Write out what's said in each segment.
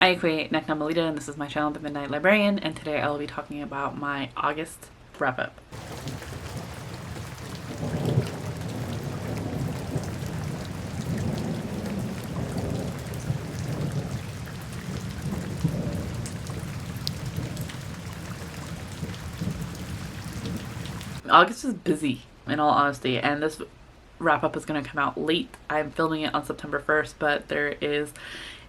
Hi, Melita, and this is my channel, The Midnight Librarian, and today I will be talking about my August wrap-up. August is busy, in all honesty, and this wrap-up is going to come out late. I'm filming it on September 1st, but there is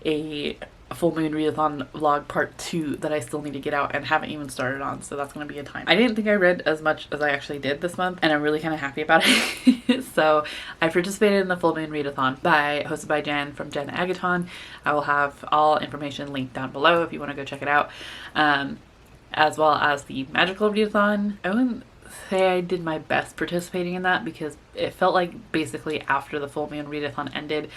a full moon readathon vlog part 2 that I still need to get out and haven't even started on, so that's going to be a time. I didn't think I read as much as I actually did this month, and I'm really kind of happy about it. So I participated in the full moon readathon hosted by Jen from Jen Agaton. I will have all information linked down below if you want to go check it out, as well as the magical readathon. I wouldn't say I did my best participating in that because it felt like basically after the full moon readathon ended,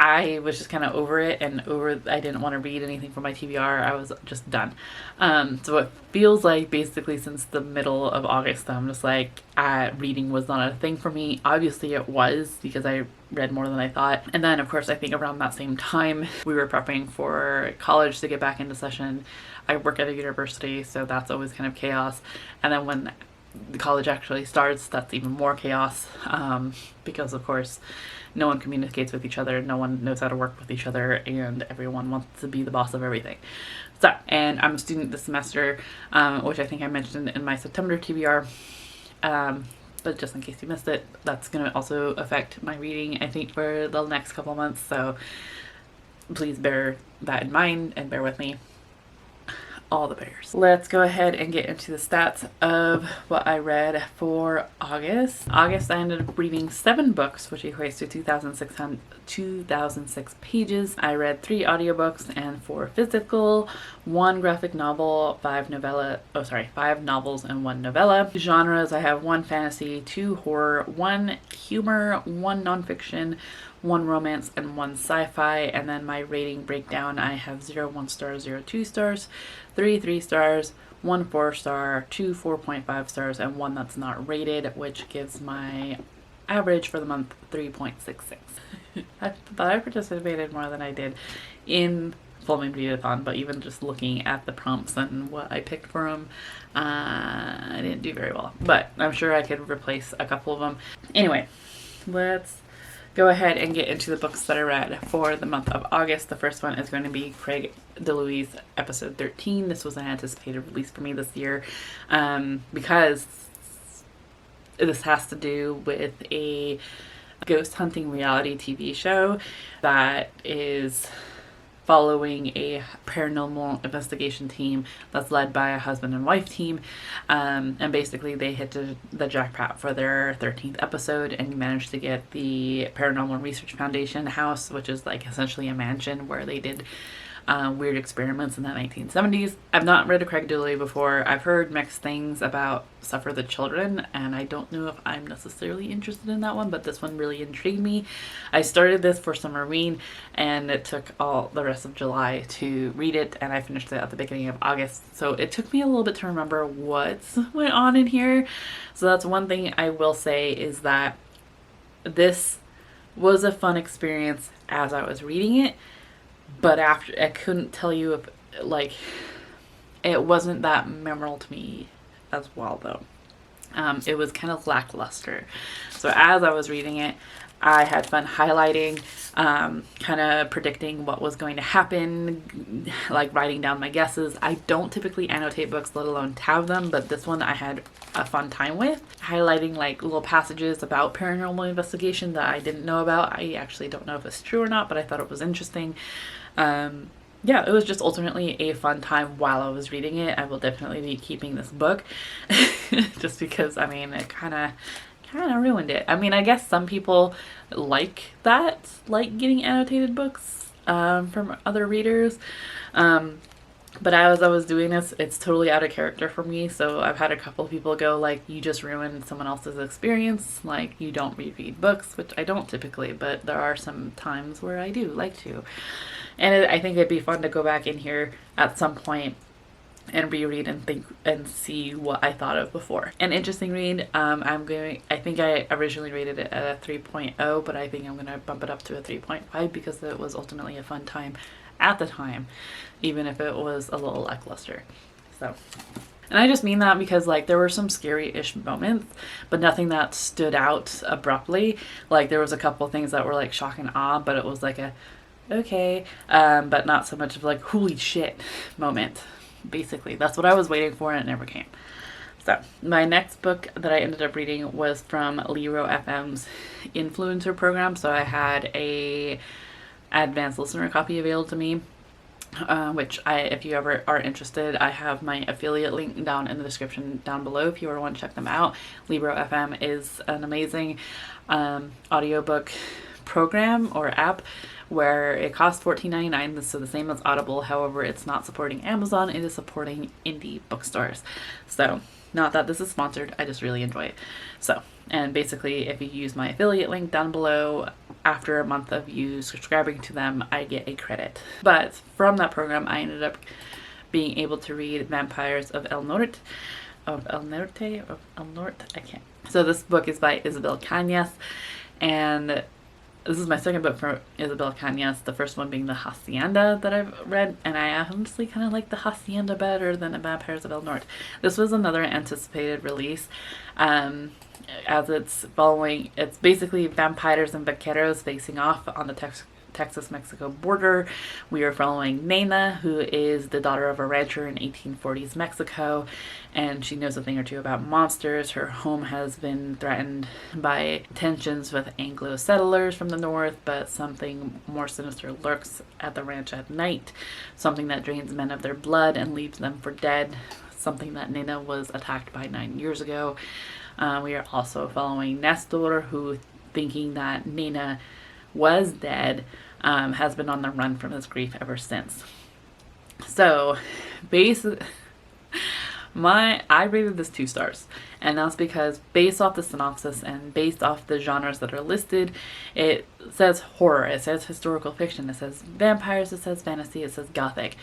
I was just kind of over it and I didn't want to read anything from my TBR. I was just done. So it feels like basically since the middle of August, I'm just like, reading was not a thing for me. Obviously it was because I read more than I thought. And then of course I think around that same time we were prepping for college to get back into session. I work at a university, so that's always kind of chaos. And then when the college actually starts, that's even more chaos, because of course no one communicates with each other, no one knows how to work with each other, and everyone wants to be the boss of everything. So, and I'm a student this semester, which I think I mentioned in my September TBR, but just in case you missed it, that's going to also affect my reading, I think, for the next couple months, so please bear that in mind and bear with me. All the bears. Let's go ahead and get into the stats of what I read for August. I ended up reading 7 books, which equates to 2,006 pages. I read 3 audiobooks and 4 physical, 1 graphic novel, 5 novels and 1 novella. Genres, I have 1 fantasy, 2 horror, 1 humor, 1 nonfiction, 1 romance, and 1 sci-fi. And then my rating breakdown, I have 0 1 stars, 0 2 stars, 3 3 stars, 1 4 star, 2 4.5 stars, and 1 that's not rated, which gives my average for the month 3.66. I thought I participated more than I did in full moon readathon, but even just looking at the prompts and what I picked for them, I didn't do very well, but I'm sure I could replace a couple of them. Anyway, let's go ahead and get into the books that I read for the month of August. The first one is going to be Craig DeLuise episode 13. This was an anticipated release for me this year, because this has to do with a ghost hunting reality TV show that is following a paranormal investigation team that's led by a husband and wife team, and basically they hit the jackpot for their 13th episode and managed to get the Paranormal Research Foundation house, which is like essentially a mansion where they did weird experiments in the 1970s. I've not read a Craig Dooley before. I've heard mixed things about Suffer the Children, and I don't know if I'm necessarily interested in that one, but this one really intrigued me. I started this for Summerween, and it took all the rest of July to read it, and I finished it at the beginning of August, so it took me a little bit to remember what went on in here. So that's one thing I will say, is that this was a fun experience as I was reading it, but after, I couldn't tell you if, like, it wasn't that memorable to me as well, though. It was kind of lackluster. So as I was reading it, I had fun highlighting, kind of predicting what was going to happen, like writing down my guesses. I don't typically annotate books, let alone tab them, but this one I had a fun time with. Highlighting like little passages about paranormal investigation that I didn't know about. I actually don't know if it's true or not, but I thought it was interesting. Yeah, it was just ultimately a fun time while I was reading it. I will definitely be keeping this book just because, I mean, it kind of ruined it. I mean, I guess some people like that, like getting annotated books from other readers. But as I was doing this, it's totally out of character for me. So I've had a couple of people go like, you just ruined someone else's experience. Like, you don't reread books, which I don't typically, but there are some times where I do like to. And I think it'd be fun to go back in here at some point and reread and think and see what I thought of before. An interesting read. I think I originally rated it at a 3.0, but I think I'm going to bump it up to a 3.5 because it was ultimately a fun time at the time, even if it was a little lackluster. So, and I just mean that because like there were some scary-ish moments, but nothing that stood out abruptly. Like there was a couple things that were like shock and awe, but it was like a okay, but not so much of like holy shit moment. Basically, that's what I was waiting for, and it never came. So my next book that I ended up reading was from Libro FM's influencer program. So I had a advanced listener copy available to me, which if you ever are interested, I have my affiliate link down in the description down below if you ever want to check them out. Libro FM is an amazing audiobook program or app where it costs $14.99, so the same as Audible. However, it's not supporting Amazon, it is supporting indie bookstores. So not that this is sponsored, I just really enjoy it. So, and basically if you use my affiliate link down below, after a month of you subscribing to them, I get a credit. But from that program, I ended up being able to read Vampires of El Norte, I can't. So this book is by Isabel Cañas, and this is my second book from Isabel Cañas, the first one being The Hacienda that I've read, and I honestly kind of like The Hacienda better than The Vampires of El Norte. This was another anticipated release, as it's basically vampires and vaqueros facing off on the Texas-Mexico border. We are following Nena, who is the daughter of a rancher in 1840s Mexico, and she knows a thing or two about monsters. Her home has been threatened by tensions with Anglo settlers from the north, but something more sinister lurks at the ranch at night, something that drains men of their blood and leaves them for dead, something that Nena was attacked by 9 years ago. We are also following Nestor, who, thinking that Nena was dead, has been on the run from his grief ever since. So, I rated this 2 stars, and that's because based off the synopsis and based off the genres that are listed, it says horror, it says historical fiction, it says vampires, it says fantasy, it says gothic.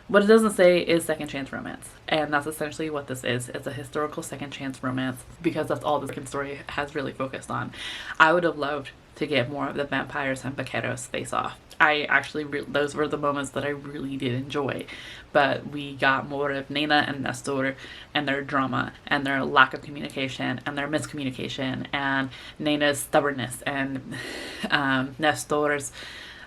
What it doesn't say is second chance romance, and that's essentially what this is. It's a historical second chance romance, because that's all the second story has really focused on. I would have loved to get more of the vampires and vaqueros face off. I actually, those were the moments that I really did enjoy, but we got more of Nena and Nestor and their drama and their lack of communication and their miscommunication and Nena's stubbornness and Nestor's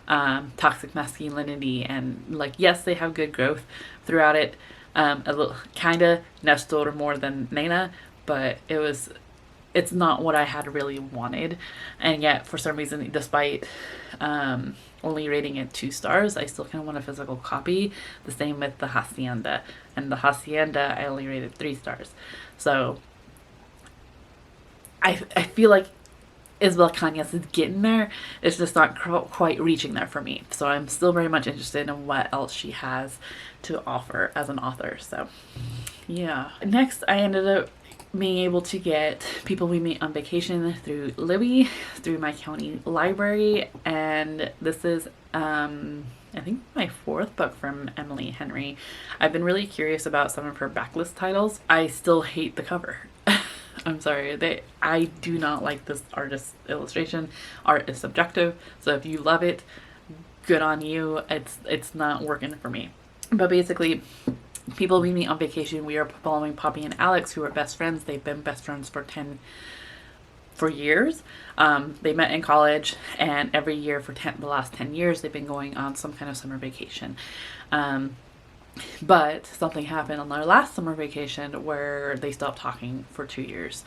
toxic masculinity, and like, yes, they have good growth throughout it, a little kind of Nestor more than Nena, but it's not what I had really wanted, and yet for some reason, despite only rating it 2 stars, I still kind of want a physical copy. The same with The Hacienda, and The Hacienda I only rated 3 stars. So I feel like Isabel Cañas is getting there. It's just not quite reaching there for me. So I'm still very much interested in what else she has to offer as an author. So yeah. Next, I ended up being able to get People We Meet on Vacation through Libby, through my county library. And this is, I think, my 4th book from Emily Henry. I've been really curious about some of her backlist titles. I still hate the cover. I'm sorry, I do not like this artist's illustration. Art is subjective, so if you love it, good on you. It's not working for me. But basically, People We Meet on Vacation, we are following Poppy and Alex, who are best friends. They've been best friends for years. They met in college, and every year for the last 10 years, they've been going on some kind of summer vacation. But something happened on their last summer vacation where they stopped talking for 2 years.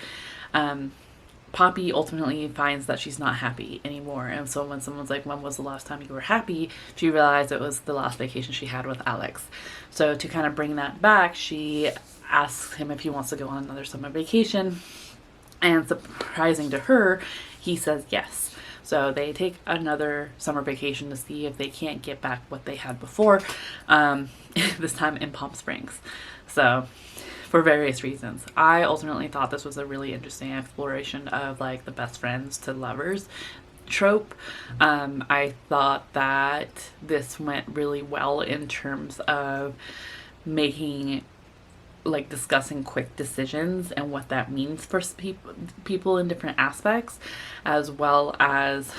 Poppy ultimately finds that she's not happy anymore. And so when someone's like, when was the last time you were happy? She realized it was the last vacation she had with Alex. So to kind of bring that back, she asks him if he wants to go on another summer vacation. And surprising to her, he says yes. So they take another summer vacation to see if they can't get back what they had before, this time in Palm Springs. So for various reasons. I ultimately thought this was a really interesting exploration of like the best friends to lovers trope. I thought that this went really well in terms of making, like, discussing quick decisions and what that means for people in different aspects, as well as,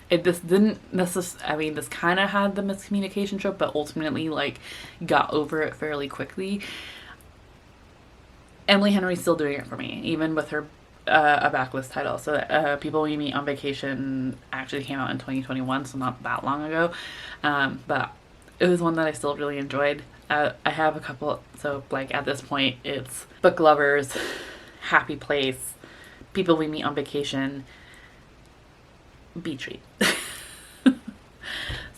it just didn't necessarily, I mean, this kind of had the miscommunication trope, but ultimately, like, got over it fairly quickly. Emily Henry's still doing it for me, even with her a backlist title. So People We Meet on Vacation actually came out in 2021, so not that long ago. But it was one that I still really enjoyed. I have a couple, so like at this point, it's Book Lovers, Happy Place, People We Meet on Vacation, Beach Read.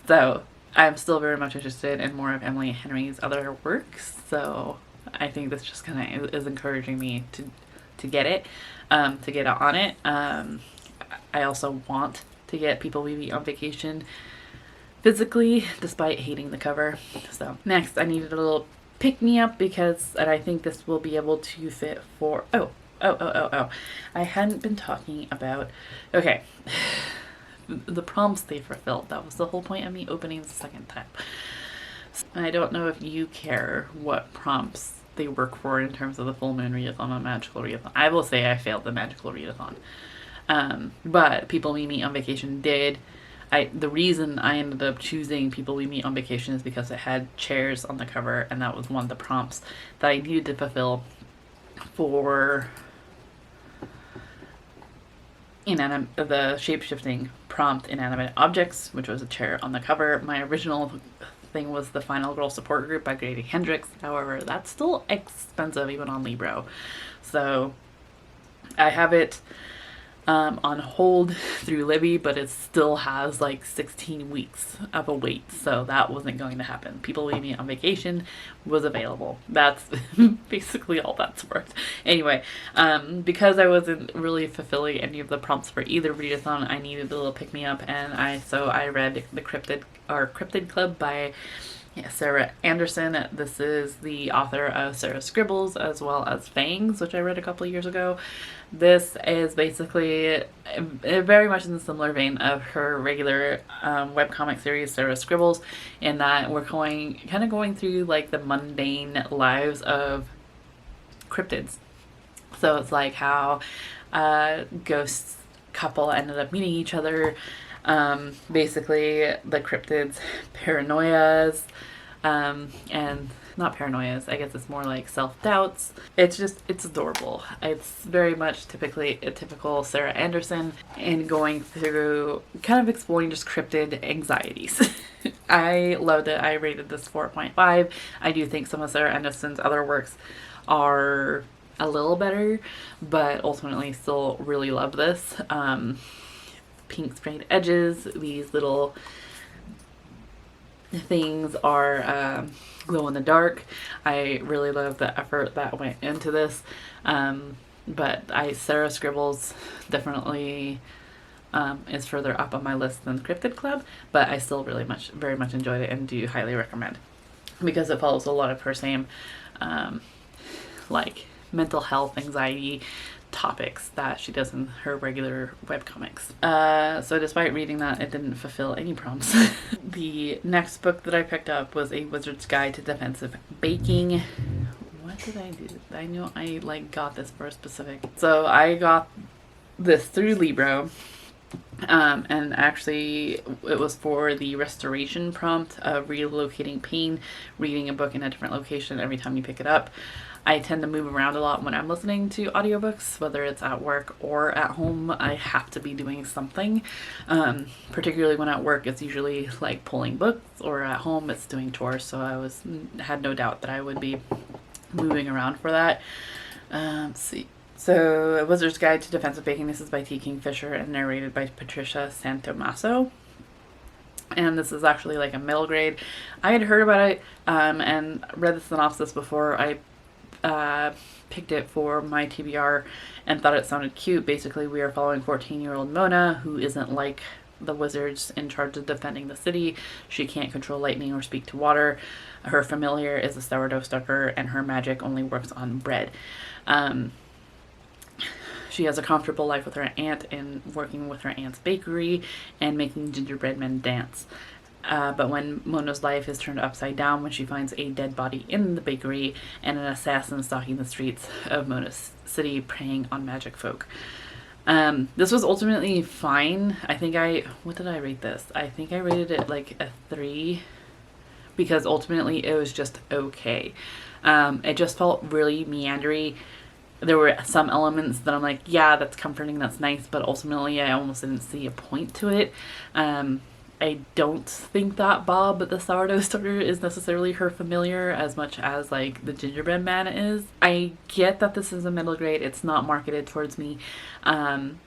So I'm still very much interested in more of Emily Henry's other works. So I think this just kind of is encouraging me to get it, to get on it. I also want to get People We Meet on Vacation physically, despite hating the cover. So next, I needed a little pick-me-up and I think this will be able to fit for, I hadn't been talking about, okay, the prompts they fulfilled. That was the whole point of me opening the second time. I don't know if you care what prompts they work for in terms of the full moon readathon and magical readathon. I will say I failed the magical readathon. But People We Meet on Vacation did. The reason I ended up choosing People We Meet on Vacation is because it had chairs on the cover, and that was one of the prompts that I needed to fulfill for the shape-shifting prompt Inanimate Objects, which was a chair on the cover. My original thing was the Final Girl Support Group by Grady Hendrix. However, that's still expensive even on Libro. So I have it on hold through Libby, but it still has like 16 weeks of a wait, so that wasn't going to happen. People We Meet on Vacation was available. That's basically all that's worth. Anyway, because I wasn't really fulfilling any of the prompts for either readathon, I needed a little pick-me-up, and I read the Crypted Club by Sarah Anderson. This is the author of Sarah Scribbles as well as Fangs, which I read a couple of years ago. This is basically very much in the similar vein of her regular webcomic series, Sarah Scribbles, in that we're kind of going through like the mundane lives of cryptids. So it's like how a ghost couple ended up meeting each other, basically the cryptids' paranoias, and not paranoias, I guess it's more like self-doubts. It's adorable. It's very much typically a typical Sarah Anderson, and going through kind of exploring just cryptid anxieties. I loved it. I rated this 4.5. I do think some of Sarah Anderson's other works are a little better, but ultimately still really love this. Pink sprayed edges, these little things are glow in the dark. I really love the effort that went into this, but Sarah Scribbles definitely is further up on my list than Crypted Club, but I still very much enjoyed it and do highly recommend, because it follows a lot of her same like mental health, anxiety topics that she does in her regular webcomics. So despite reading that, it didn't fulfill any prompts. The next book that I picked up was A Wizard's Guide to Defensive Baking. What did I do? I know I got this for a specific. So I got this through Libro. And actually it was for the restoration prompt of relocating pain, reading a book in a different location every time you pick it up. I tend to move around a lot when I'm listening to audiobooks, whether it's at work or at home. I have to be doing something. Particularly when at work, it's usually like pulling books, or at home it's doing chores. So I had no doubt that I would be moving around for that. Let's see. So, A Wizard's Guide to Defensive Baking. This is by T. Kingfisher and narrated by Patricia Santomasso. And this is actually like a middle grade. I had heard about it and read the synopsis before I picked it for my TBR and thought it sounded cute. Basically, we are following 14-year-old Mona, who isn't like the wizards in charge of defending the city. She can't control lightning or speak to water. Her familiar is a sourdough stucker, and her magic only works on bread. She has a comfortable life with her aunt and working with her aunt's bakery and making gingerbread men dance. But when Mona's life is turned upside down when she finds a dead body in the bakery and an assassin stalking the streets of Mona's city preying on magic folk. This was ultimately fine. What did I rate this? I think I rated it like a 3 because ultimately it was just okay. It just felt really meandery. There were some elements that I'm like, yeah, that's comforting, that's nice, but ultimately I almost didn't see a point to it. I don't think that Bob, the sourdough starter, is necessarily her familiar as much as like the gingerbread man is. I get that this is a middle grade. It's not marketed towards me. I'm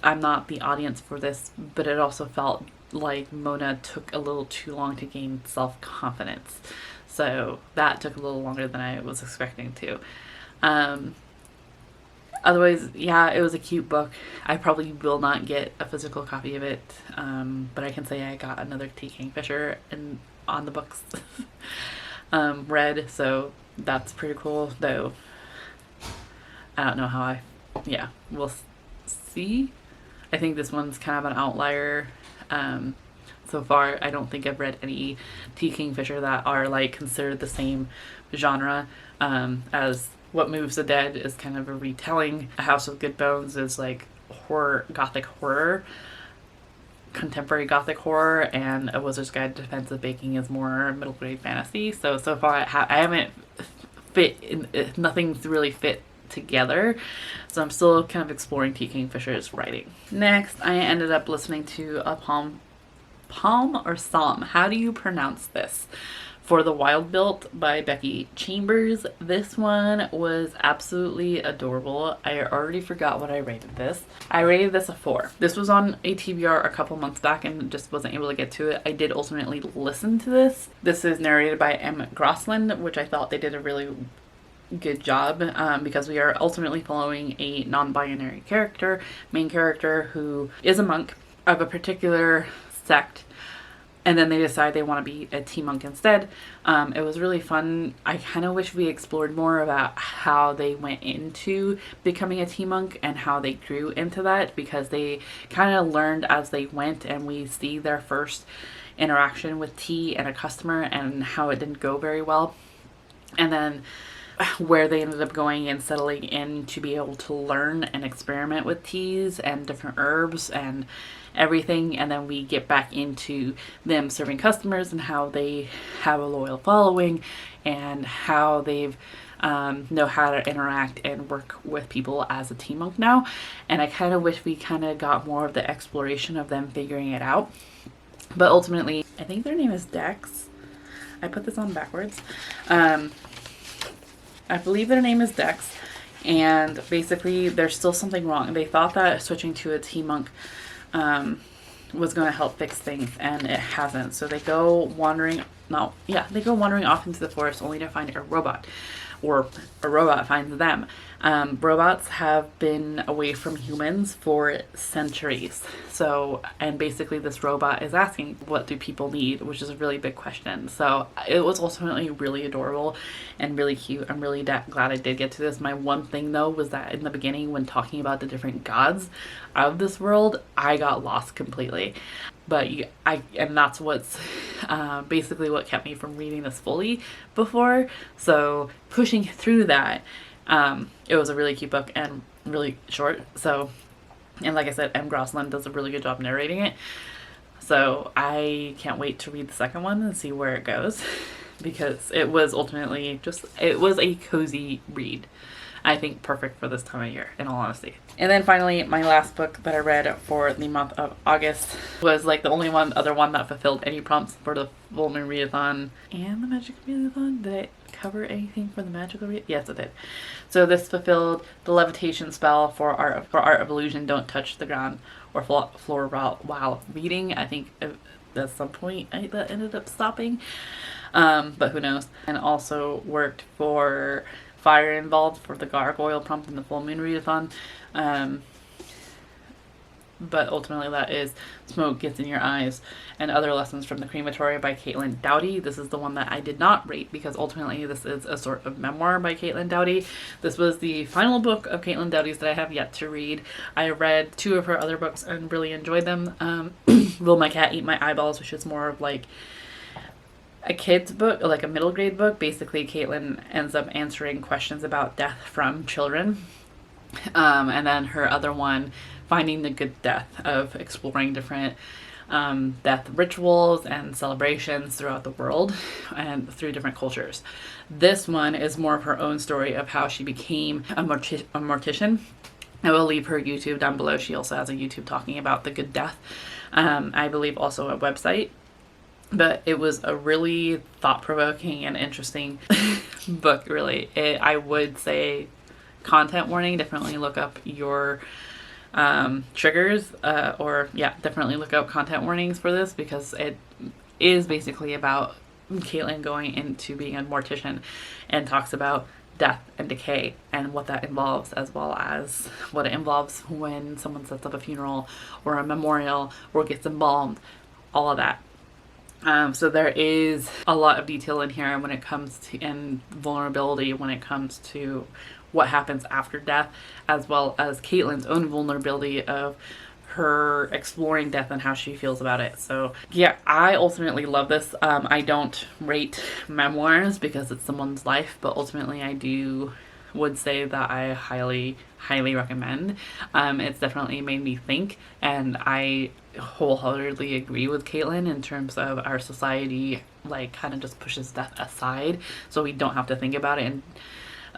not the audience for this, but it also felt like Mona took a little too long to gain self-confidence. So that took a little longer than I was expecting to. Otherwise, yeah, it was a cute book. I probably will not get a physical copy of it, but I can say I got another T. Kingfisher on the books read, so that's pretty cool, though I don't know how we'll see. I think this one's kind of an outlier. So far, I don't think I've read any T. Kingfisher that are like considered the same genre as What Moves the Dead is kind of a retelling. A House of Good Bones is like horror, gothic horror, contemporary gothic horror, and A Wizard's Guide to Defensive Baking is more middle grade fantasy. So far I haven't nothing's really fit together. So I'm still kind of exploring T. Kingfisher's writing. Next, I ended up listening to a Psalm, or Psalm, how do you pronounce this? For the Wild Built by Becky Chambers. This one was absolutely adorable. I already forgot what I rated this. I rated this a 4. This was on a TBR a couple months back and just wasn't able to get to it. I did ultimately listen to this. This is narrated by M. Grossland, which I thought they did a really good job because we are ultimately following a non-binary main character who is a monk of a particular sect, and then they decide they want to be a tea monk instead. It was really fun. I kind of wish we explored more about how they went into becoming a tea monk and how they grew into that, because they kind of learned as they went, and we see their first interaction with tea and a customer and how it didn't go very well, and then where they ended up going and settling in to be able to learn and experiment with teas and different herbs and everything. And then we get back into them serving customers and how they have a loyal following and how they've know how to interact and work with people as a tea monk now. And I kind of wish we kind of got more of the exploration of them figuring it out. But ultimately, I think their name is Dex. I put this on backwards. I believe their name is Dex, and basically there's still something wrong. They thought that switching to a tea monk was going to help fix things, and it hasn't. So they go wandering off into the forest only to find a robot, or a robot finds them. Robots have been away from humans for centuries. And basically this robot is asking, what do people need? Which is a really big question. So it was ultimately really adorable and really cute. I'm really glad I did get to this. My one thing though was that in the beginning, when talking about the different gods of this world, I got lost completely. And that's what's basically what kept me from reading this fully before. So pushing through that, it was a really cute book and really short. And like I said, M. Grossland does a really good job narrating it. So I can't wait to read the second one and see where it goes, because it was ultimately it was a cozy read. I think perfect for this time of year, in all honesty. And then finally, my last book that I read for the month of August was like the only other one that fulfilled any prompts for the Full Moon Readathon and the Magical Readathon. Did it cover anything for the Magical Readathon? Yes, it did. So this fulfilled the levitation spell for Art of Illusion, Don't Touch the Ground or Floor while reading. I think at some point that ended up stopping, but who knows. And also worked for Fire Involved for the Gargoyle prompt in the Full Moon Readathon. But ultimately that is Smoke Gets in Your Eyes and Other Lessons from the Crematory by Caitlin Doughty. This is the one that I did not rate because ultimately this is a sort of memoir by Caitlin Doughty. This was the final book of Caitlin Doughty's that I have yet to read. I read 2 of her other books and really enjoyed them. Will My Cat Eat My Eyeballs, which is more of like a kid's book, like a middle grade book. Basically, Caitlin ends up answering questions about death from children. And then her other one, Finding the Good Death, of exploring different death rituals and celebrations throughout the world and through different cultures. This one is more of her own story of how she became a mortician. I will leave her YouTube down below. She also has a YouTube talking about the Good Death. I believe also a website. But it was a really thought-provoking and interesting book, really. I would say content warning. Definitely look up your triggers, definitely look up content warnings for this, because it is basically about Caitlin going into being a mortician and talks about death and decay and what that involves, as well as what it involves when someone sets up a funeral or a memorial or gets embalmed, all of that. So there is a lot of detail in here when it comes to, and vulnerability when it comes to what happens after death, as well as Caitlin's own vulnerability of her exploring death and how she feels about it. So yeah, I ultimately love this. I don't rate memoirs because it's someone's life, but ultimately I would say that I highly recommend. It's definitely made me think, and I wholeheartedly agree with Caitlin in terms of our society like kind of just pushes death aside so we don't have to think about it, and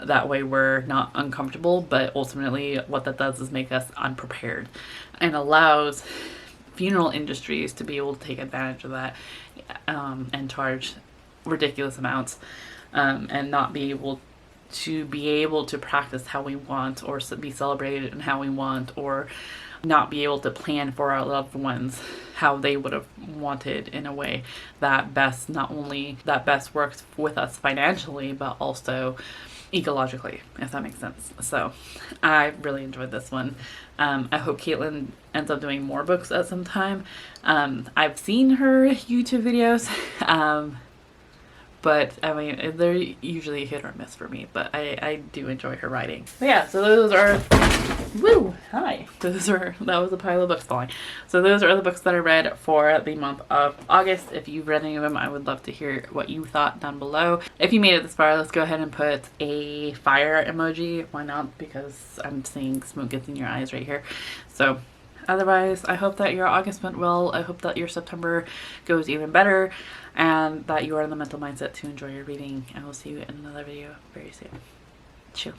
that way we're not uncomfortable. But ultimately what that does is make us unprepared and allows funeral industries to be able to take advantage of that and charge ridiculous amounts and not be able to practice how we want, or be celebrated in how we want, or not be able to plan for our loved ones how they would have wanted, in a way that best, not only that best works with us financially, but also ecologically, if that makes sense. So I really enjoyed this one. I hope Caitlin ends up doing more books at some time. I've seen her YouTube videos, but I mean, they're usually hit or miss for me, but I do enjoy her writing. But yeah, so those are, that was a pile of books falling. So those are the books that I read for the month of August. If you've read any of them, I would love to hear what you thought down below. If you made it this far, let's go ahead and put a fire emoji. Why not? Because I'm seeing smoke gets in your eyes right here. So otherwise, I hope that your August went well. I hope that your September goes even better, and that you are in the mental mindset to enjoy your reading. I will see you in another video very soon. Chew.